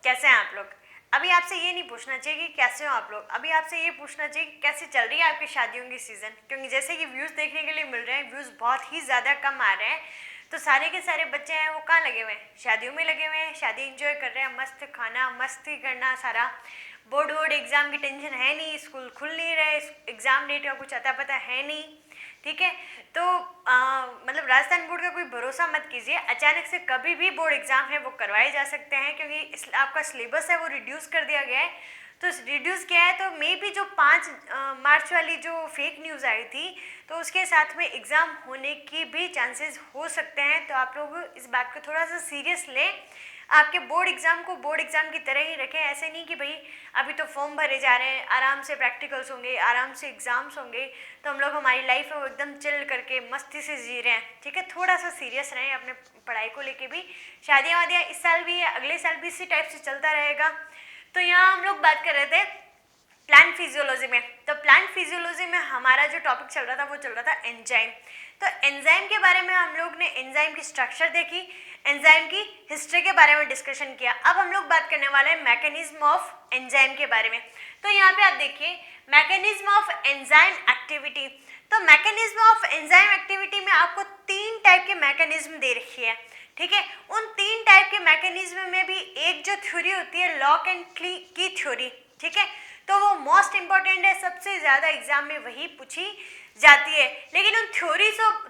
कैसे हैं आप लोग। अभी आपसे ये नहीं पूछना चाहिए कि कैसे हो आप लोग, अभी आपसे ये पूछना चाहिए कि कैसे चल रही है आपकी शादियों की सीज़न। क्योंकि जैसे कि व्यूज़ देखने के लिए मिल रहे हैं, व्यूज़ बहुत ही ज़्यादा कम आ रहे हैं, तो सारे के सारे बच्चे हैं वो कहाँ लगे हुए हैं, शादियों में लगे हुए हैं, शादी एंजॉय कर रहे हैं, मस्त खाना मस्ती करना सारा। बोर्ड एग्ज़ाम की टेंशन है नहीं, स्कूल खुल नहीं रहे, एग्ज़ाम डेट का कुछ अता पता है नहीं, ठीक है। तो मतलब राजस्थान बोर्ड का कोई भरोसा मत कीजिए, अचानक से कभी भी बोर्ड एग्ज़ाम है वो करवाए जा सकते हैं, क्योंकि आपका सिलेबस है वो रिड्यूस कर दिया गया है। तो रिड्यूस किया है तो मे भी जो 5 मार्च वाली जो फेक न्यूज़ आई थी, तो उसके साथ में एग्ज़ाम होने की भी चांसेस हो सकते हैं। तो आप लोग इस बात को थोड़ा सा सीरियस लें, आपके बोर्ड एग्ज़ाम को बोर्ड एग्ज़ाम की तरह ही रखें। ऐसे नहीं कि भाई अभी तो फॉर्म भरे जा रहे हैं, आराम से प्रैक्टिकल्स होंगे, आराम से एग्ज़ाम्स होंगे, तो हम लोग हमारी लाइफ में वो एकदम चिल करके मस्ती से जी रहे हैं, ठीक है। थोड़ा सा सीरियस रहें अपने पढ़ाई को लेके भी। शादियाँ वादियाँ इस साल भी है, अगले साल भी इसी टाइप से चलता रहेगा। तो यहाँ हम लोग बात कर रहे थे प्लांट फिजियोलॉजी में। तो प्लांट फिजियोलॉजी में हमारा जो टॉपिक चल रहा था वो चल रहा था एंजाइम। तो एंजाइम के बारे में हम लोग ने एंजाइम की स्ट्रक्चर देखी, एंजाइम की हिस्ट्री के बारे में डिस्कशन किया। अब हम लोग बात करने वाले हैं मैकेनिज्म ऑफ एंजाइम के बारे में। तो यहाँ पे आप देखिए मैकेनिज्म ऑफ एंजाइम एक्टिविटी। तो मैकेनिज्म ऑफ एंजाइम एक्टिविटी में आपको 3 टाइप के मैकेनिज्म दे रखी है, ठीक है। उन 3 टाइप के मैकेनिज्म में भी एक जो थ्योरी होती है लॉक एंड की थ्योरी, ठीक है। तो वो मोस्ट इंपॉर्टेंट है, सबसे ज़्यादा एग्जाम में वही पूछी जाती है। लेकिन उन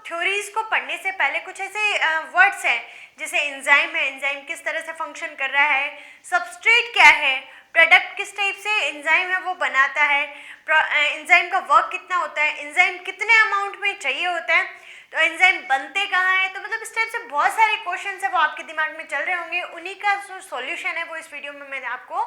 थ्योरीज को पढ़ने से पहले कुछ ऐसे वर्ड्स हैं जैसे एंजाइम है, एंजाइम किस तरह से फंक्शन कर रहा है, सबस्ट्रेट क्या है, प्रोडक्ट किस टाइप से एंजाइम है वो बनाता है, एंजाइम का वर्क कितना होता है, एंजाइम कितने अमाउंट में चाहिए होता है, तो एंजाइम बनते कहाँ हैं। तो मतलब इस टाइप से बहुत सारे क्वेश्चन है वो आपके दिमाग में चल रहे होंगे, उन्हीं का जो सॉल्यूशन है वो इस वीडियो में मैं आपको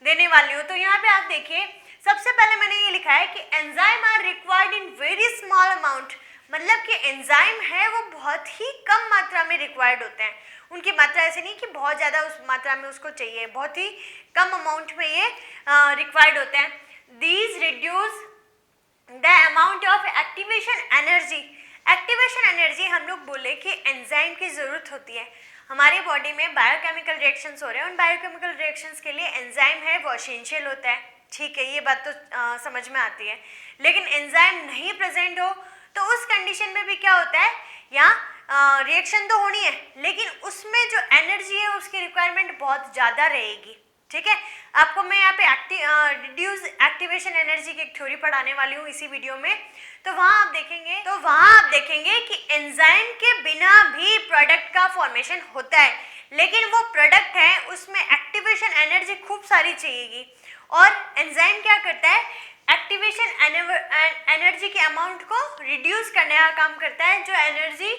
देने वाली हूँ। तो यहाँ पे आप देखिए सबसे पहले मैंने ये लिखा है कि enzyme are required in very small amount, मतलब कि एंजाइम है वो बहुत ही कम मात्रा में रिक्वायर्ड होते हैं। उनकी मात्रा ऐसे नहीं कि बहुत ज़्यादा उस मात्रा में उसको चाहिए, बहुत ही कम अमाउंट में ये रिक्वायर्ड होते हैं। These reduce the amount of activation energy. Activation energy हम लोग बोले कि एंजाइम की ज़रूरत होती है, हमारी बॉडी में बायोकेमिकल रिएक्शंस हो रहे हैं, उन बायोकेमिकल रिएक्शंस के लिए एंजाइम है वो एसेंशियल होता है, ठीक है, ये बात तो समझ में आती है। लेकिन एंजाइम नहीं प्रेजेंट हो तो उस कंडीशन में भी क्या होता है, यहाँ रिएक्शन तो होनी है लेकिन उसमें जो एनर्जी है उसकी रिक्वायरमेंट बहुत ज़्यादा रहेगी, ठीक है। आपको मैं यहाँ पे रिड्यूस एक्टिवेशन एनर्जी की एक थ्योरी पढ़ाने वाली हूँ इसी वीडियो में। तो वहाँ आप देखेंगे कि एंजाइम के बिना भी प्रोडक्ट का फॉर्मेशन होता है, लेकिन वो प्रोडक्ट है उसमें एक्टिवेशन एनर्जी खूब सारी चाहिएगी। और एंजाइम क्या करता है, एक्टिवेशन एनर्जी के अमाउंट को रिड्यूस करने का काम करता है। जो एनर्जी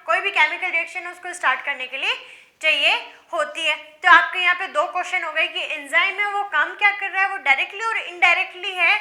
कोई भी केमिकल रिएक्शन है उसको स्टार्ट करने के लिए चाहिए होती है। तो आपके यहाँ पे 2 क्वेश्चन हो गए कि एंजाइम है वो काम क्या कर रहा है, वो डायरेक्टली और इनडायरेक्टली है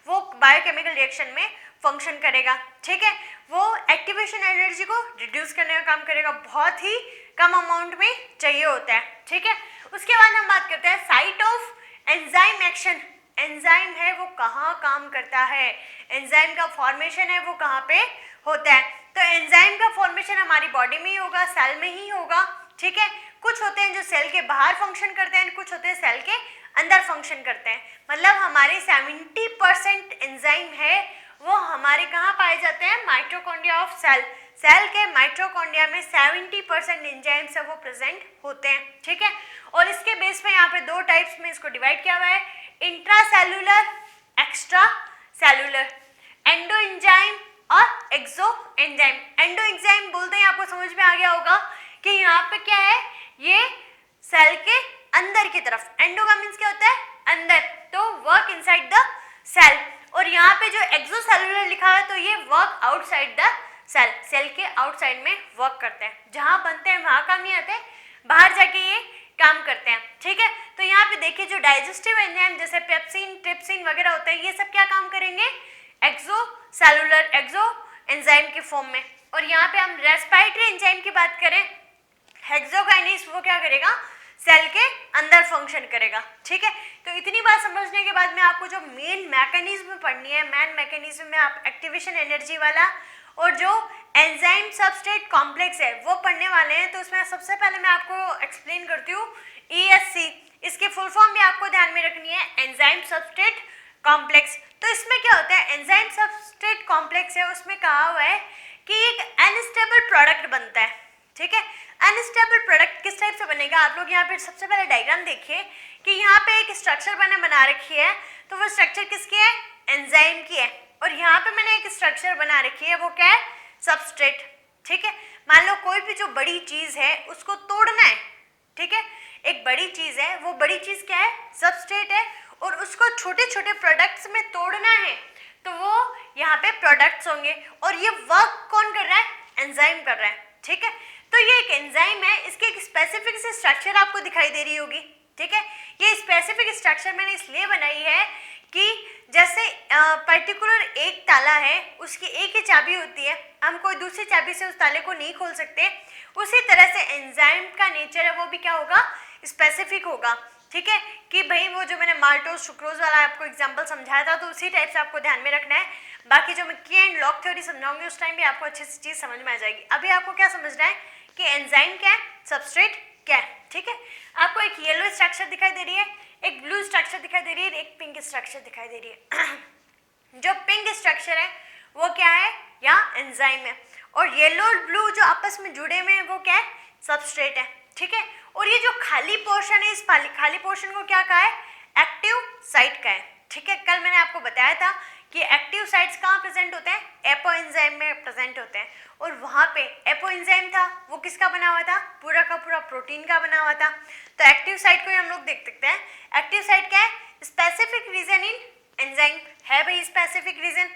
वो बायोकेमिकल रिएक्शन में फंक्शन करेगा, ठीक है। वो एक्टिवेशन एनर्जी को रिड्यूस करने का काम करेगा, बहुत ही कम अमाउंट में चाहिए होता है, ठीक है। उसके बाद हम बात करते हैं site of enzyme action. Enzyme है वो कहाँ काम करता है, एंजाइम का फॉर्मेशन है वो कहाँ पे होता है। तो एंजाइम का फॉर्मेशन हमारी बॉडी में ही होगा, सेल में ही होगा, ठीक है। कुछ होते हैं जो सेल के बाहर फंक्शन करते हैं, कुछ होते हैं सेल के अंदर फंक्शन करते हैं। मतलब हमारे 70% एंजाइम है वो हमारे कहाँ पाए जाते हैं, माइटोकॉन्ड्रिया ऑफ सेल। सेल के माइटोकॉन्ड्रिया में 70% एंजाइम्स है वो प्रेजेंट होते हैं, ठीक है। और इसके बेस पे यहाँ पे 2 टाइप्स में इसको डिवाइड किया हुआ है, intracellular, extra cellular, endo enzyme और एक्सो एंजाइम। एंडो एंजाइम बोलते हैं, आपको समझ में आ गया होगा कि यहाँ पे क्या है, ये सेल के अंदर की तरफ, एंडो का मीन्स क्या होता है अंदर, तो वर्क इनसाइड द सेल। और यहाँ पे जो एक्सोसेलुलर लिखा है तो ये work outside the cell, cell के आउटसाइड में वर्क करते हैं, जहाँ बनते हैं वहाँ काम नहीं आते, बाहर जाके ये काम करते हैं, ठीक है। तो यहाँ पे देखिए जो डाइजेस्टिव एंजाइम जैसे पेप्सिन, ट्रिप्सिन वगैरह होते हैं, ये सब क्या काम करेंगे, एक्सोसेलुलर, एक्सो एंजाइम के फॉर्म में। और यहाँ पे हम रेस्पिरेटरी एंजाइम की बात करें, हेक्सोकाइनेज वो क्या करेगा, सेल के अंदर फंक्शन करेगा, ठीक है। तो इतनी बात समझने के बाद में आपको जो मेन मैकेनिज्म पढ़नी है, मेन मैकेनिज्म में आप एक्टिवेशन एनर्जी वाला और जो एंजाइम सबस्ट्रेट कॉम्प्लेक्स है वो पढ़ने वाले हैं। तो उसमें सबसे पहले मैं आपको एक्सप्लेन करती हूँ ESC, इसकी फुल फॉर्म भी आपको ध्यान में रखनी है, एंजाइम सबस्ट्रेट कॉम्प्लेक्स। तो इसमें क्या होता है, एंजाइम सबस्ट्रेट कॉम्प्लेक्स है, उसमें कहा हुआ है कि एक अनस्टेबल प्रोडक्ट बनता है, ठीक है। अनस्टेबल प्रोडक्ट किस टाइप से बनेगा, आप लोग यहाँ पे सबसे पहले डायग्राम देखिए कि यहाँ पे एक स्ट्रक्चर मैंने बना रखी है, तो वो स्ट्रक्चर किसकी है, एंजाइम की है। और यहाँ पे मैंने एक स्ट्रक्चर बना रखी है, वो क्या है, सबस्ट्रेट, ठीक है। मान लो कोई भी जो बड़ी चीज है उसको तोड़ना है, ठीक है, एक बड़ी चीज है, वो बड़ी चीज क्या है, सबस्ट्रेट है, और उसको छोटे छोटे प्रोडक्ट्स में तोड़ना है, तो वो यहाँ पे प्रोडक्ट्स होंगे। और ये वर्क कौन कर रहा है, एंजाइम कर रहा है, ठीक है। तो ये एक एंजाइम है, इसकी एक स्पेसिफिक सी स्ट्रक्चर आपको दिखाई दे रही होगी, ठीक है। ये स्पेसिफिक स्ट्रक्चर मैंने इसलिए बनाई है कि जैसे पर्टिकुलर एक ताला है, उसकी एक ही चाबी होती है, हम कोई दूसरी चाबी से उस ताले को नहीं खोल सकते, उसी तरह से एंजाइम का नेचर है वो भी क्या होगा, स्पेसिफिक होगा, ठीक है। कि भाई वो जो मैंने माल्टोज सुक्रोज वाला आपको एग्जांपल समझाया था, तो उसी टाइप से आपको ध्यान में रखना है। बाकी जो मैं की एंड लॉग थ्योरी समझाऊंगी उस टाइम भी आपको अच्छी सी चीज समझ में आ जाएगी। अभी आपको क्या समझना है कि एंजाइम क्या है, सबस्ट्रेट क्या है, ठीक है। आपको एक येलो स्ट्रक्चर दिखाई दे रही है, एक ब्लू स्ट्रक्चर दिखाई दे रही है, एक पिंक स्ट्रक्चर दिखाई दे रही है। जो पिंक स्ट्रक्चर है वो क्या है, या एंजाइम है, और येलो और ब्लू जो आपस में जुड़े हुए हैं वो क्या है, सबस्ट्रेट है, ठीक है। और ये जो खाली पोर्शन है, इस खाली पोर्शन को क्या कहा है, एक्टिव साइट का है, ठीक है। कल मैंने आपको बताया था कि एक्टिव साइट्स कहाँ प्रेजेंट होते हैं, एपो एंजाइम में प्रेजेंट होते हैं, और वहाँ पे एपो एंजाइम था वो किसका बना हुआ था, पूरा का पूरा प्रोटीन का बना हुआ था। तो एक्टिव साइट को ही हम लोग देख सकते हैं, एक्टिव साइट क्या है, स्पेसिफिक रीजन इन एंजाइम है भाई, स्पेसिफिक रीजन,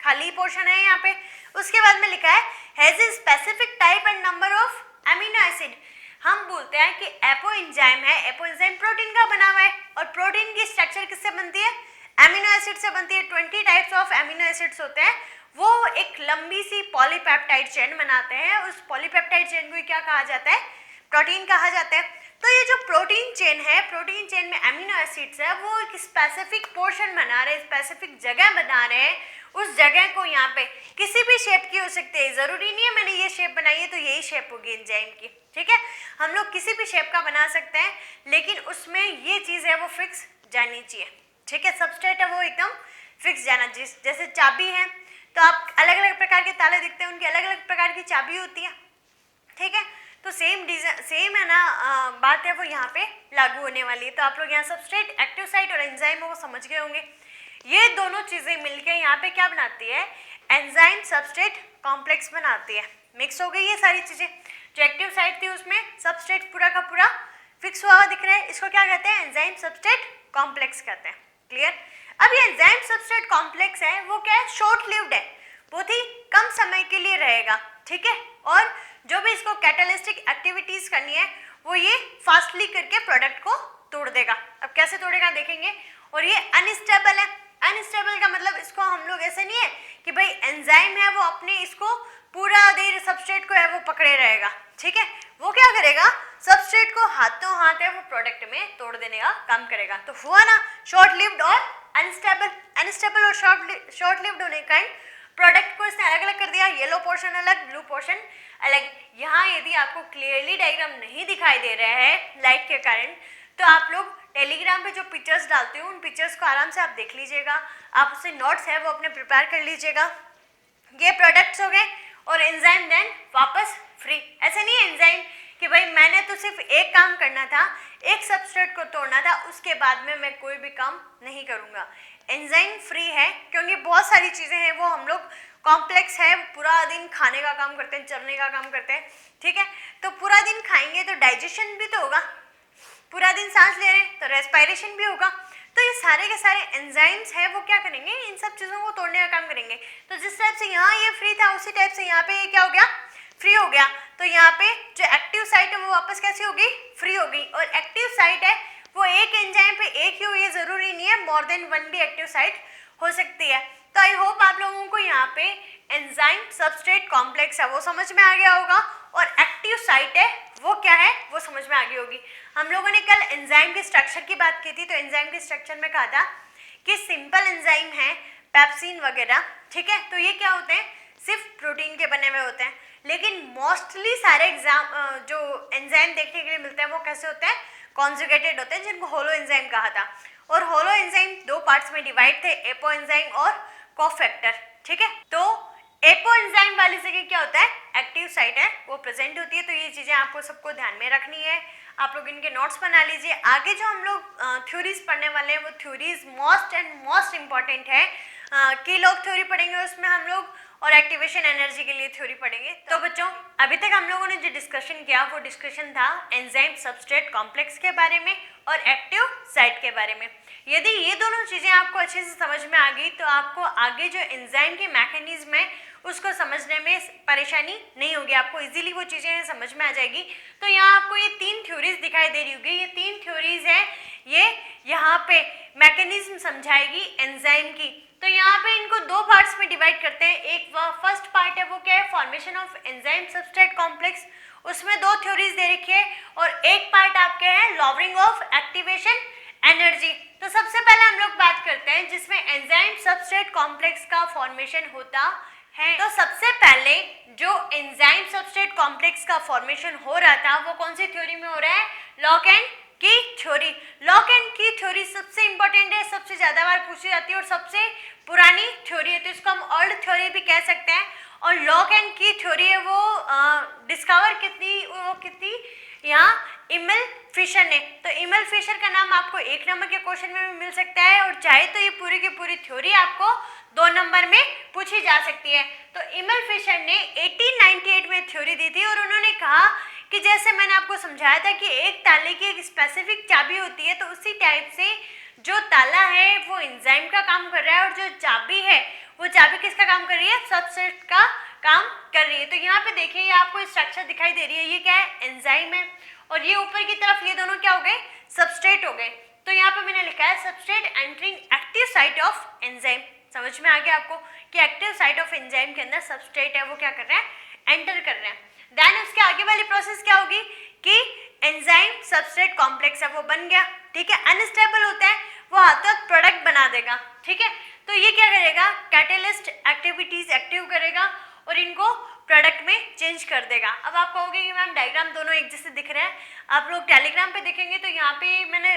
खाली पोर्शन है यहाँ पे। उसके बाद में लिखा है has a specific type and number of amino acid. हम बोलते हैं कि एपो एंजाइम है, एपो एंजाइम प्रोटीन का बना हुआ है, और प्रोटीन की स्ट्रक्चर किससे बनती है, अमीनो एसिड से बनती है। 20 टाइप्स ऑफ अमीनो एसिड्स होते हैं, वो एक लंबी सी पॉलीपेप्टाइड चेन बनाते हैं, उस पॉलीपेप्टाइड चेन को क्या कहा जाता है, प्रोटीन कहा जाता है। तो ये जो प्रोटीन चेन है, प्रोटीन चेन में अमीनो एसिड्स है, वो एक स्पेसिफिक पोर्शन बना रहे हैं, स्पेसिफिक जगह बना रहे हैं, उस जगह को यहाँ पे किसी भी शेप की हो सकती है, जरूरी नहीं है मैंने ये शेप बनाई है तो यही शेप होगी एंजाइम की, ठीक है। हम लोग किसी भी शेप का बना सकते हैं, लेकिन उसमें ये चीज है वो फिक्स जानी चाहिए, ठीक है। सबस्ट्रेट है वो एकदम फिक्स जाना चाहिए। जैसे चाबी है, तो आप अलग अलग प्रकार के ताले दिखते हैं, उनकी अलग अलग प्रकार की चाबी होती है, ठीक है। तो सेम है ना, बात है वो यहाँ पे लागू होने वाली है। तो आप लोग यहाँ सबस्ट्रेट, एक्टिव साइट और एंजाइम वो समझ गए होंगे। ये दोनों चीजें मिलके यहाँ पे क्या बनाती है, एंजाइम सबस्ट्रेट कॉम्प्लेक्स बनाती है। मिक्स हो गई ये सारी चीजें, जो एक्टिव साइट थी उसमें सबस्ट्रेट पूरा का पूरा फिक्स हुआ दिख रहा है, इसको क्या कहते हैं, एंजाइम सबस्ट्रेट कॉम्प्लेक्स कहते हैं, क्लियर। अब ये एंजाइम सबस्ट्रेट कॉम्प्लेक्स है वो क्या है, शॉर्ट लिव्ड है, बहुत ही कम समय के लिए रहेगा, ठीक है। और जो भी इसको कैटालिस्टिक एक्टिविटीज करनी है वो ये फास्टली करके प्रोडक्ट को तोड़ देगा। अब कैसे तोड़ेगा देखेंगे। और ये अनस्टेबल है, अनस्टेबल का मतलब इसको हम लोग ऐसे नहीं है कि भाई एंजाइम है वो अपने इसको पूरा देर सबस्ट्रेट को है वो पकड़े रहेगा, ठीक है। वो क्या करेगा, सबस्ट्रेट को हाथों हाथ है वो प्रोडक्ट में तोड़ देने का काम करेगा। तो हुआ ना शॉर्ट लिव्ड और अनस्टेबल, अनस्टेबल और शॉर्ट लिव्ड होने का प्रोडक्ट को इसने अलग अलग कर दिया, येलो पोर्शन अलग, ब्लू पोर्शन अलग। यहाँ यदि आपको क्लियरली डायग्राम नहीं दिखाई दे रहा है लाइट के कारण, तो आप लोग टेलीग्राम पे जो पिक्चर्स डालते हो उन पिक्चर्स को आराम से आप देख लीजिएगा, आप उससे नोट्स है वो अपने प्रिपेयर कर लीजिएगा। ये प्रोडक्ट्स हो गए, और एंजाइम देन वापस फ्री। ऐसे नहीं है एंजाइम कि भाई मैंने तो सिर्फ एक काम करना था, एक सबस्ट्रेट को तोड़ना था, उसके बाद में मैं कोई भी काम नहीं करूँगा। एंजाइम फ्री है क्योंकि बहुत सारी चीज़ें हैं वो हम लोग कॉम्प्लेक्स है, पूरा दिन खाने का काम करते हैं, चलने का काम करते हैं, ठीक है। तो पूरा दिन खाएंगे तो डाइजेशन भी तो होगा, पूरा दिन सांस ले रहे हैं तो रेस्पिरेशन भी होगा। तो ये सारे के सारे एंजाइम्स हैं वो क्या करेंगे, इन सब चीज़ों को तोड़ने का काम करेंगे। तो जिस टाइप से यहाँ ये फ्री था उसी टाइप से यहाँ पे ये क्या हो गया, फ्री हो गया। तो यहाँ पे जो एक्टिव साइट है वो वापस कैसी होगी, फ्री होगी। और एक्टिव साइट है वो एक एंजाइम पे एक ही हो, ये जरूरी नहीं है, मोर देन वन भी एक्टिव साइट हो सकती है। तो आई होप आप लोगों को यहाँ पे एंजाइम सबस्ट्रेट कॉम्प्लेक्स है वो समझ में आ गया होगा, और एक्टिव साइट है वो क्या है वो समझ में आ गई होगी। हम लोगों ने कल एंजाइम के स्ट्रक्चर की बात की थी, तो एंजाइम के स्ट्रक्चर में कहा था कि सिंपल एंजाइम है, पेप्सिन वगैरह, ठीक है। तो ये क्या होते हैं, सिर्फ प्रोटीन के बने हुए होते हैं, लेकिन मोस्टली सारे जो एंजाइम देखने के लिए मिलते हैं वो कैसे होते हैं, कॉन्जुगेटेड होते हैं, जिनको होलो एंजाइम कहा था। और होलो एंजाइम दो पार्ट्स में डिवाइड थे, एपो एंजाइम और कोफैक्टर। ठीक है, तो एपो एंजाइम वाली जगह क्या होता है, एक्टिव साइट है वो प्रेजेंट होती है। तो ये चीजें आपको सबको ध्यान में रखनी है, आप लोग इनके नोट्स बना लीजिए। आगे जो हम लोग थ्योरीज पढ़ने वाले हैं वो थ्योरीज मोस्ट इम्पॉर्टेंट है। की लॉग थ्योरी पढ़ेंगे उसमें हम लोग, और एक्टिवेशन एनर्जी के लिए थ्योरी पढ़ेंगे। तो बच्चों अभी तक हम लोगों ने जो डिस्कशन किया वो डिस्कशन था एंजाइम सबस्ट्रेट कॉम्प्लेक्स के बारे में और एक्टिव साइट के बारे में। यदि ये दोनों चीजें आपको अच्छे से समझ में आ गई तो आपको आगे जो एंजाइम के मैकेनिज्म है उसको समझने में परेशानी नहीं होगी, आपको इजीली वो चीजें समझ में आ जाएगी। तो यहाँ आपको ये तीन थ्योरीज दिखाई दे रही होगी, ये तीन थ्योरीज हैं, ये यहाँ पे मैकेनिज्म समझाएगी एंजाइम की। तो यहाँ पे इनको दो पार्ट्स में डिवाइड करते हैं। एक फर्स्ट पार्ट है वो क्या है, formation of enzyme substrate complex, उसमें दो थ्योरीज दे रखी है। और एक पार्ट आपके है लॉवरिंग ऑफ एक्टिवेशन एनर्जी। तो सबसे पहले हम लोग बात करते हैं जिसमें एंजाइम सबस्ट्रेट कॉम्प्लेक्स का फॉर्मेशन होता है। तो सबसे पहले जो एंजाइम सबस्ट्रेट कॉम्प्लेक्स का फॉर्मेशन हो रहा था वो कौन सी थ्योरी में हो रहा है, लॉक एंड की थ्योरी। लॉक एंड की थ्योरी सबसे इंपॉर्टेंट है, सबसे ज्यादा बार पूछी जाती है और सबसे पुरानी थ्योरी है, तो इसको हम ओल्ड थ्योरी भी कह सकते हैं। और लॉक एंड की थ्योरी है वो डिस्कवर कितनी यहाँ इमिल फिशर ने। तो इमिल फिशर का नाम आपको 1 नंबर के क्वेश्चन में भी मिल सकता है, और चाहे तो ये पूरी की पूरी थ्योरी आपको 2 नंबर में पूछी जा सकती है। तो इमिल फिशर ने 1898 में थ्योरी दी थी, और उन्होंने कहा कि जैसे मैंने आपको समझाया था कि एक ताले की एक स्पेसिफिक चाबी होती है, तो उसी टाइप से जो ताला है वो एंजाइम का काम कर रहा है, और जो चाबी है वो चाबी किसका काम कर रही है, सबस्ट्रेट का काम कर रही है। तो यहाँ पे देखिए ये आपको स्ट्रक्चर दिखाई दे रही है, ये क्या है, एंजाइम है, और ये ऊपर की तरफ ये दोनों क्या हो गए, सबस्ट्रेट हो गए। तो यहाँ पे मैंने लिखा है substrate entering active site of enzyme. समझ में आ गया आपको कि एक्टिव साइट ऑफ एंजाइम के अंदर सबस्ट्रेट है वो क्या कर रहे हैं, एंटर कर रहे हैं। देन उसके आगे वाली प्रोसेस क्या होगी कि एंजाइम सबस्ट्रेट कॉम्प्लेक्स है वो बन गया, ठीक है। अनस्टेबल होता है वो हाथों प्रोडक्ट बना देगा, ठीक है। तो ये क्या करेगा, कैटेलिस्ट एक्टिविटीज एक्टिव करेगा और इनको प्रोडक्ट में चेंज कर देगा। अब आप कहोगे कि मैम डायग्राम दोनों एक जैसे दिख रहे हैं, आप लोग टेलीग्राम पे देखेंगे तो यहाँ पे मैंने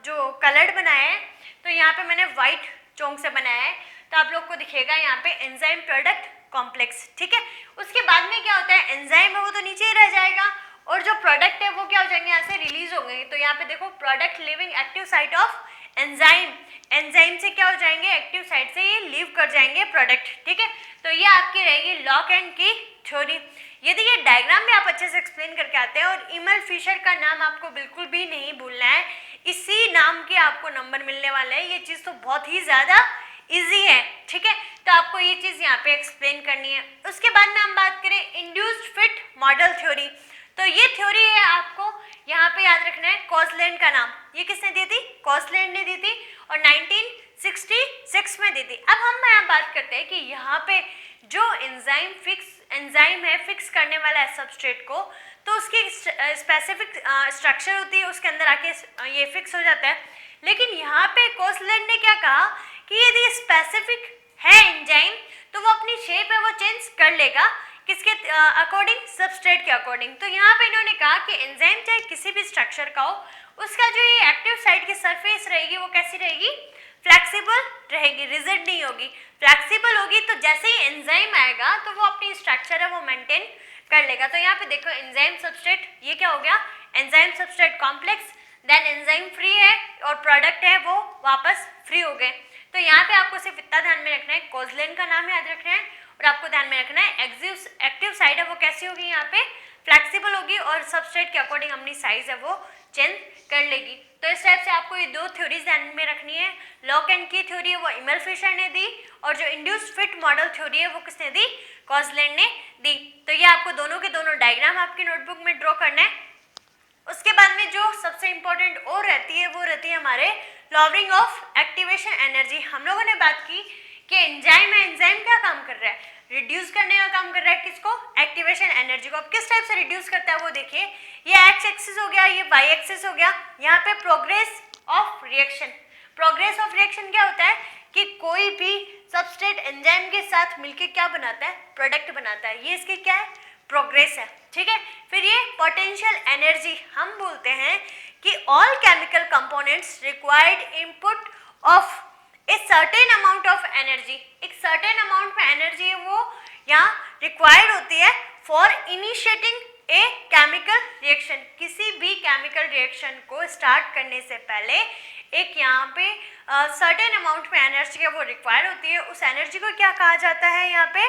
जो कलर्ड बनाया है, तो यहाँ पे मैंने व्हाइट चौंक से बनाया है, तो आप लोग को दिखेगा यहाँ पे एंजाइम प्रोडक्ट कॉम्प्लेक्स, ठीक है। उसके बाद में क्या होता है, एंजाइम है वो तो नीचे ही रह जाएगा, और जो प्रोडक्ट है वो क्या हो जाएंगे, यहाँ से रिलीज हो गए। तो यहाँ पे देखो product living active site of enzyme, enzyme से क्या हो जाएंगे, एक्टिव साइट से ये लीव कर जाएंगे प्रोडक्ट, ठीक है। तो ये आपकी रहेगी लॉक एंड की थ्योरी। यदि ये डायग्राम में आप अच्छे से एक्सप्लेन करके आते हैं, और इमल फिशर का नाम आपको बिल्कुल भी नहीं भूलना है, इसी नाम के आपको नंबर मिलने वाले हैं। ये चीज़ तो बहुत ही ज़्यादा इजी है, ठीक है। तो आपको ये चीज़ यहाँ पे एक्सप्लेन करनी है। उसके बाद में हम बात करें इंड्यूस्ड फिट मॉडल थ्योरी। तो ये थ्योरी है, आपको यहाँ पे याद रखना है कॉजलैंड का नाम। ये किसने दी थी, कॉजलैंड ने दी थी, और 1966 में दी थी। अब हम यहाँ बात करते हैं कि यहाँ पे जो एंजाइम है फिक्स करने वाला है सबस्ट्रेट को, तो उसकी स्पेसिफिक स्ट्रक्चर होती है, उसके अंदर आके ये फिक्स हो जाता है। लेकिन यहाँ पे कॉजलैंड ने क्या कहा कि यदि स्पेसिफिक है एंजाइम तो वो अपनी शेप है वो चेंज कर लेगा, किसके अकॉर्डिंग, सबस्ट्रेट के अकॉर्डिंग। तो यहाँ पे इन्होंने कहा कि एंजाइम चाहे किसी भी स्ट्रक्चर का हो, उसका जो ये एक्टिव साइट की सरफेस रहेगी वो कैसी रहेगी, फ्लेक्सिबल रहेगी, रिजिड नहीं होगी। फ्लेक्सिबल होगी तो जैसे ही एंजाइम आएगा तो वो अपनी स्ट्रक्चर है वो मेंटेन कर लेगा। तो यहाँ पे देखो एंजाइम सबस्ट्रेट, ये क्या हो गया, enzyme substrate complex, then enzyme free है और प्रोडक्ट है वो वापस फ्री हो गए। तो यहाँ पे आपको सिर्फ इतना ध्यान में रखना है, कॉजलैंड का नाम याद रखना है, और आपको ध्यान में रखना है एक्टिव साइड है वो कैसी होगी, यहाँ पे फ्लेक्सिबल होगी, और सबस्ट्रेट के अकॉर्डिंग अपनी साइज है वो चेंज कर लेगी। तो इस टाइप से आपको ये दो थ्योरीज ध्यान में रखनी है। लॉक एंड की थ्योरी है वो इमल फिशर ने दी, और जो इंड्यूस्ड फिट मॉडल थ्योरी है वो किसने दी, कॉजलैंड ने दी। तो ये आपको दोनों के दोनों डायग्राम आपकी नोटबुक में ड्रॉ करना है। उसके बाद में जो सबसे इंपॉर्टेंट और रहती है वो रहती है हमारे लॉवरिंग ऑफ एक्टिवेशन एनर्जी। हम लोगों ने बात की कि एंजाइम है, एंजाइम क्या काम कर रहा है, रिड्यूस करने का काम कर रहा है, किसको, एक्टिवेशन एनर्जी को। अब किस टाइप से रिड्यूस करता है वो देखिए, ये एक्स एक्सिस हो गया, ये वाई एक्सिस हो गया। यहाँ पे progress of reaction, progress of reaction क्या होता है कि कोई भी सबस्ट्रेट एंजाइम के साथ मिलके क्या बनाता है, प्रोडक्ट बनाता है। ये इसकी क्या है, प्रोग्रेस है, ठीक है। फिर ये पोटेंशियल एनर्जी, हम बोलते हैं कि all chemical components required input of a certain amount of energy, एक सर्टेन अमाउंट में एनर्जी है वो यहाँ रिक्वायर्ड होती है for initiating a chemical reaction. किसी भी केमिकल रिएक्शन को स्टार्ट करने से पहले एक यहाँ पे सर्टेन अमाउंट में एनर्जी है वो रिक्वायर होती है। उस एनर्जी को क्या कहा जाता है यहाँ पे,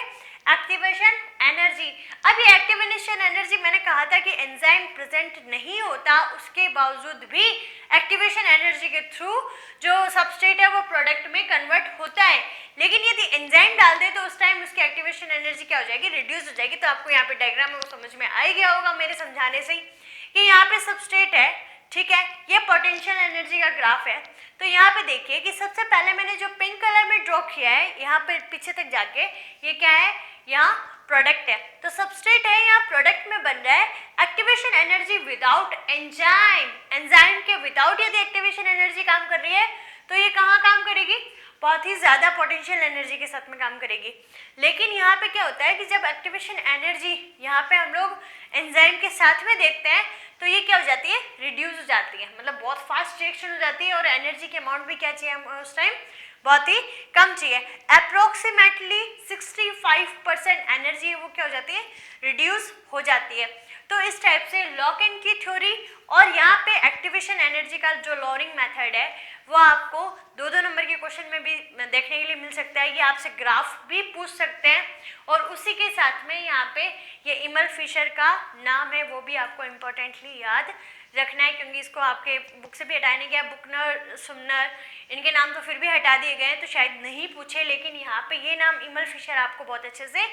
एक्टिवेशन एनर्जी। अब ये एक्टिवेशन एनर्जी, मैंने कहा था कि एंजाइम प्रेजेंट नहीं होता उसके बावजूद भी एक्टिवेशन एनर्जी के थ्रू जो सबस्ट्रेट है वो प्रोडक्ट में कन्वर्ट होता है। लेकिन यदि एंजाइम डाल दे तो उस टाइम उसकी एक्टिवेशन एनर्जी क्या हो जाएगी, रिड्यूस हो जाएगी। तो आपको यहाँ पे डायग्राम में वो समझ में आ गया होगा मेरे समझाने से ही कि यहाँ पे सबस्ट्रेट है, ठीक है, ये पोटेंशियल एनर्जी का ग्राफ है। तो यहाँ पे देखिए कि सबसे पहले मैंने जो पिंक कलर में ड्रॉ किया है यहाँ पे पीछे तक जाके, ये क्या है, यहाँ प्रोडक्ट है। तो सबस्ट्रेट है, यहाँ प्रोडक्ट में बन रहा है। Activation energy without enzyme, enzyme के विदाउट यदि एक्टिवेशन एनर्जी काम कर रही है तो ये कहाँ काम करेगी, बहुत ही ज़्यादा पोटेंशियल एनर्जी के साथ में काम करेगी। लेकिन यहाँ पे क्या होता है कि जब एक्टिवेशन एनर्जी यहाँ पे हम लोग एंजाइम के साथ में देखते हैं तो ये क्या हो जाती है, रिड्यूस हो जाती है, मतलब बहुत फास्ट रिएक्शन हो जाती है और एनर्जी के अमाउंट भी क्या चाहिए हमें उस टाइम, बहुत ही कम चाहिए। अप्रोक्सीमेटली 65% एनर्जी है वो क्या हो जाती है, रिड्यूस हो जाती है। तो इस टाइप से लॉक-इन की थ्योरी और यहाँ पे एक्टिवेशन एनर्जी का जो लॉरिंग मेथड है वो आपको 2-2 नंबर के क्वेश्चन में भी देखने के लिए मिल सकता है। ये आपसे ग्राफ भी पूछ सकते हैं और उसी के साथ में यहाँ पे ये इमल फिशर का नाम है वो भी आपको इम्पोर्टेंटली याद रखना है, क्योंकि इसको आपके बुक से भी हटाया नहीं गया। बुकनर, सुमनर, इनके नाम तो फिर भी हटा दिए गए हैं तो शायद नहीं पूछे, लेकिन यहाँ पे ये नाम इमल फिशर आपको बहुत अच्छे से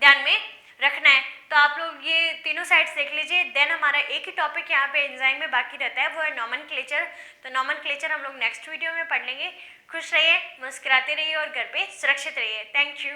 ध्यान में रखना है। तो आप लोग ये तीनों साइड्स देख लीजिए। देन हमारा एक ही टॉपिक यहाँ पे एंजाइम में बाकी रहता है, वो है नॉमेनक्लेचर। तो नॉमेनक्लेचर हम लोग नेक्स्ट वीडियो में पढ़ लेंगे। खुश रहिए, मुस्कुराते रहिए और घर पे सुरक्षित रहिए। Thank you.